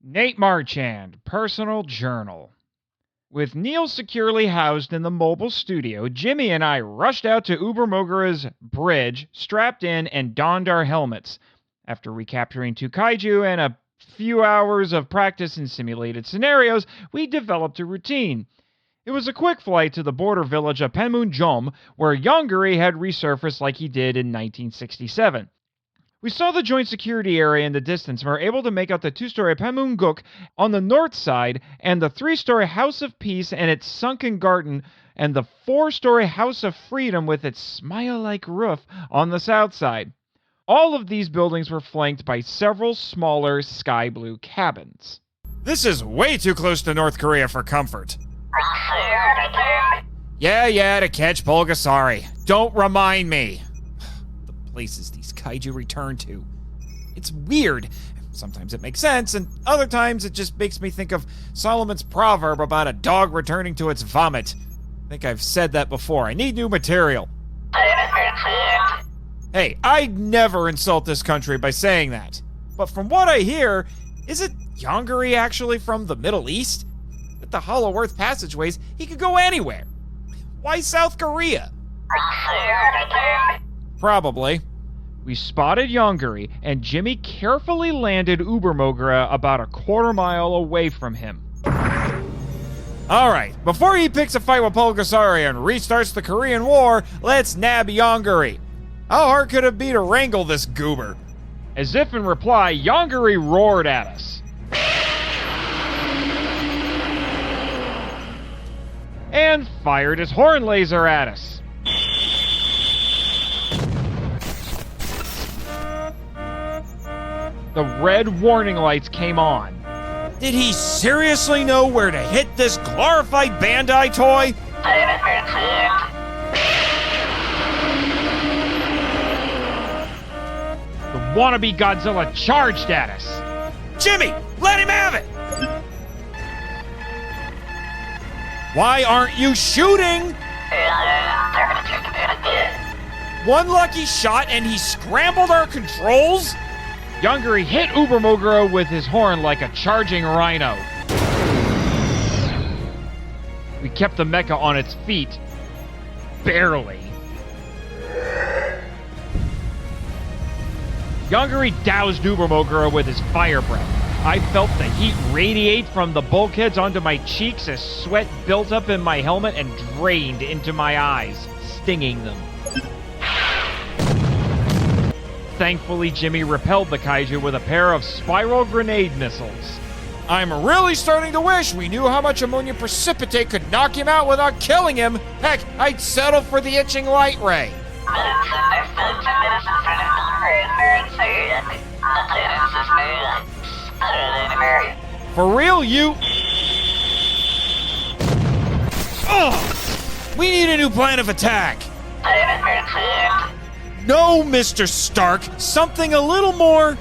Nate Marchand, Personal Journal. With Neil securely housed in the mobile studio, Jimmy and I rushed out to Uber-Moguera's bridge, strapped in, and donned our helmets. After recapturing 2 kaiju and a few hours of practice in simulated scenarios, we developed a routine. It was a quick flight to the border village of Panmunjom, where Yongary had resurfaced like he did in 1967. We saw the joint security area in the distance and were able to make out the 2-story Panmunjom on the north side and the 3-story House of Peace and its sunken garden and the 4-story House of Freedom with its smile-like roof on the south side. All of these buildings were flanked by several smaller sky blue cabins. This is way too close to North Korea for comfort. Yeah, to catch Bulgasari. Don't remind me. The places these kaiju return to. It's weird. Sometimes it makes sense, and other times it just makes me think of Solomon's proverb about a dog returning to its vomit. I think I've said that before. I need new material. Hey, I'd never insult this country by saying that. But from what I hear, isn't Yongary actually from the Middle East? With the Hollow Earth passageways, he could go anywhere. Why South Korea? Probably. We spotted Yongary, and Jimmy carefully landed Uber-Moguera about a quarter mile away from him. Alright, before he picks a fight with Bulgasari and restarts the Korean War, let's nab Yongary. How hard could it be to wrangle this goober? As if in reply, Yongary roared at us. And fired his horn laser at us. The red warning lights came on. Did he seriously know where to hit this glorified Bandai toy? The wannabe Godzilla charged at us. Jimmy, let him have it! Why aren't you shooting? One lucky shot and he scrambled our controls? Yongary hit Uber-Moguera with his horn like a charging rhino. We kept the mecha on its feet. Barely. Yongary doused Uber-Moguera with his fire breath. I felt the heat radiate from the bulkheads onto my cheeks as sweat built up in my helmet and drained into my eyes, stinging them. Thankfully, Jimmy repelled the kaiju with a pair of spiral grenade missiles. I'm really starting to wish we knew how much ammonia precipitate could knock him out without killing him. Heck, I'd settle for the itching light ray. For real, you... Ugh! We need a new plan of attack. No, Mr. Stark, something a little more...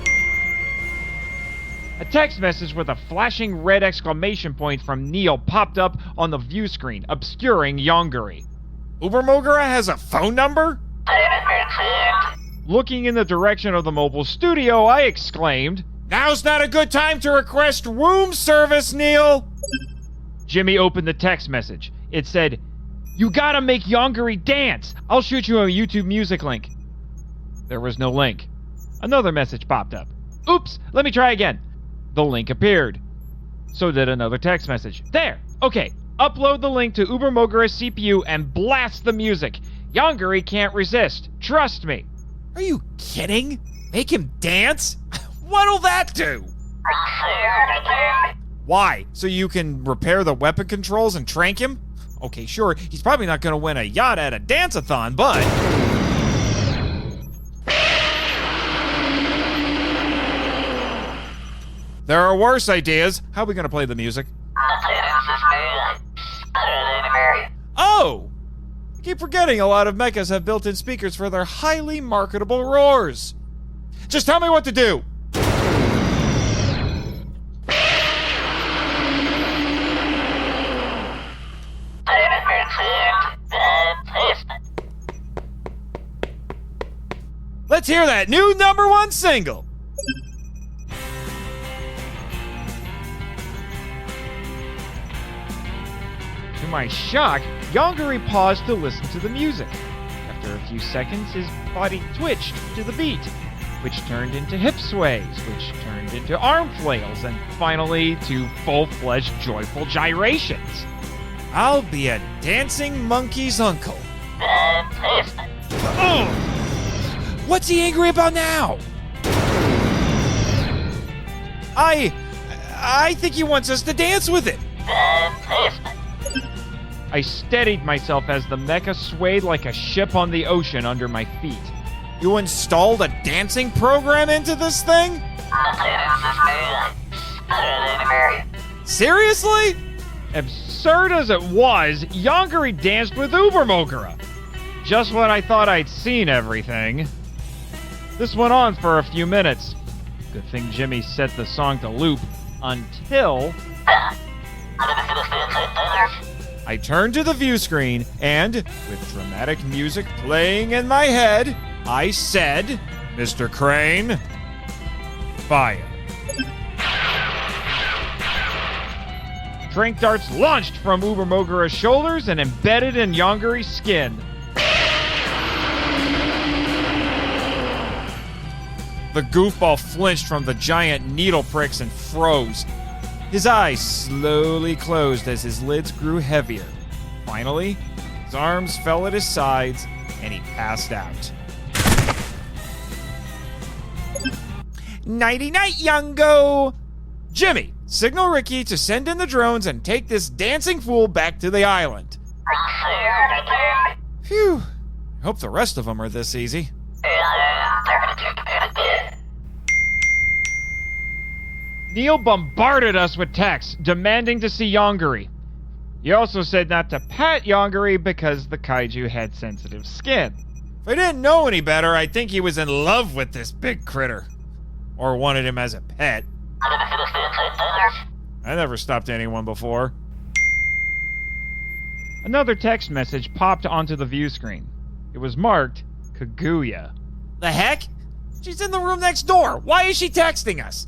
A text message with a flashing red exclamation point from Neil popped up on the view screen, obscuring Yongary. Uber-Moguera has a phone number? Looking in the direction of the mobile studio, I exclaimed, Now's not a good time to request room service, Neil! Jimmy opened the text message. It said, "You gotta make Yongary dance! I'll shoot you a YouTube music link." There was no link. Another message popped up. Oops, let me try again. The link appeared. So did another text message. There! Okay, upload the link to Uber-Moguera's CPU and blast the music. Yongary can't resist. Trust me. Are you kidding? Make him dance? What'll that do? Why? So you can repair the weapon controls and trank him? Okay, sure, he's probably not gonna win a yacht at a dance-a-thon, but... There are worse ideas. How are we gonna play the music? Oh! I keep forgetting a lot of mechas have built-in speakers for their highly marketable roars. Just tell me what to do! Let's hear that new #1 single! my shock, Yongary paused to listen to the music. After a few seconds, his body twitched to the beat, which turned into hip sways, which turned into arm flails, and finally to full-fledged joyful gyrations. I'll be a dancing monkey's uncle. Oh! What's he angry about now? I think he wants us to dance with it. I steadied myself as the mecha swayed like a ship on the ocean under my feet. You installed a dancing program into this thing? Seriously? Absurd as it was, Yongary danced with Uber-Moguera. Just when I thought I'd seen everything. This went on for a few minutes. Good thing Jimmy set the song to loop until... I turned to the view screen and, with dramatic music playing in my head, I said, Mr. Crane, fire. Trank darts launched from Uber-Moguera's shoulders and embedded in Yongary's skin. The goofball flinched from the giant needle pricks and froze. His eyes slowly closed as his lids grew heavier. Finally, his arms fell at his sides and he passed out. Nighty-night, Youngo! Jimmy, signal Ricky to send in the drones and take this dancing fool back to the island. Phew. Hope the rest of them are this easy. Neil bombarded us with texts, demanding to see Yongary. He also said not to pat Yongary because the kaiju had sensitive skin. If I didn't know any better, I'd think he was in love with this big critter. Or wanted him as a pet. I never stopped anyone before. Another text message popped onto the view screen. It was marked Kaguya. The heck? She's in the room next door. Why is she texting us?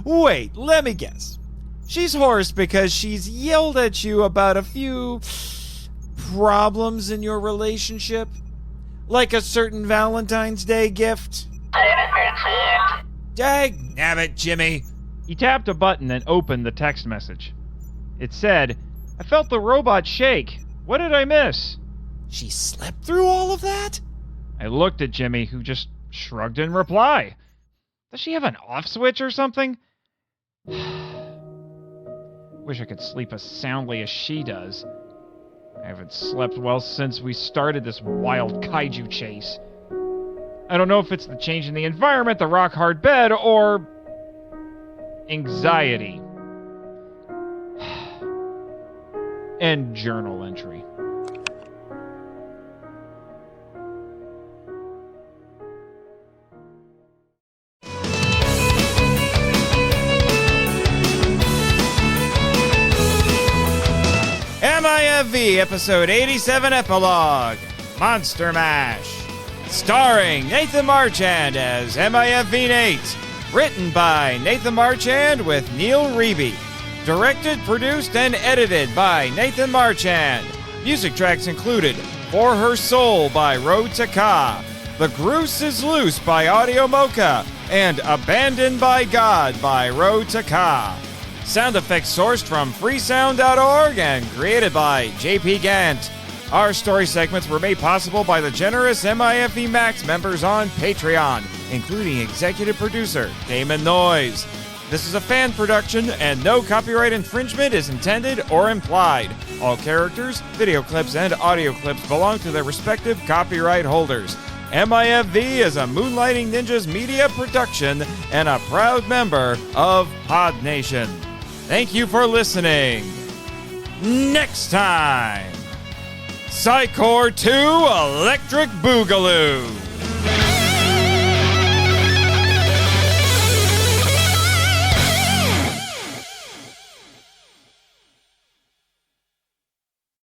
Wait, let me guess. She's hoarse because she's yelled at you about a few problems in your relationship? Like a certain Valentine's Day gift? Dagnabbit, Jimmy. He tapped a button and opened the text message. It said, I felt the robot shake. What did I miss? She slept through all of that? I looked at Jimmy, who just shrugged in reply. Does she have an off switch or something? Wish I could sleep as soundly as she does. I haven't slept well since we started this wild kaiju chase. I don't know if it's the change in the environment, the rock-hard bed, or... anxiety. End journal entry. MIFV Episode 87 Epilogue, Monster Mash. Starring Nathan Marchand as MIFV Nate. Written by Nathan Marchand with Neil Riebe. Directed, produced, and edited by Nathan Marchand. Music tracks included For Her Soul by Road to Ka, The Groose is Loose by Audio Mocha, and Abandoned by God by Road to Ka. Sound effects sourced from freesound.org and created by JP Gant. Our story segments were made possible by the generous MIFV Max members on Patreon, including executive producer Damon Noyes. This is a fan production, and no copyright infringement is intended or implied. All characters, video clips, and audio clips belong to their respective copyright holders. MIFV is a Moonlighting Ninjas media production and a proud member of Pod Nation. Thank you for listening. Next time, Psychor 2 Electric Boogaloo.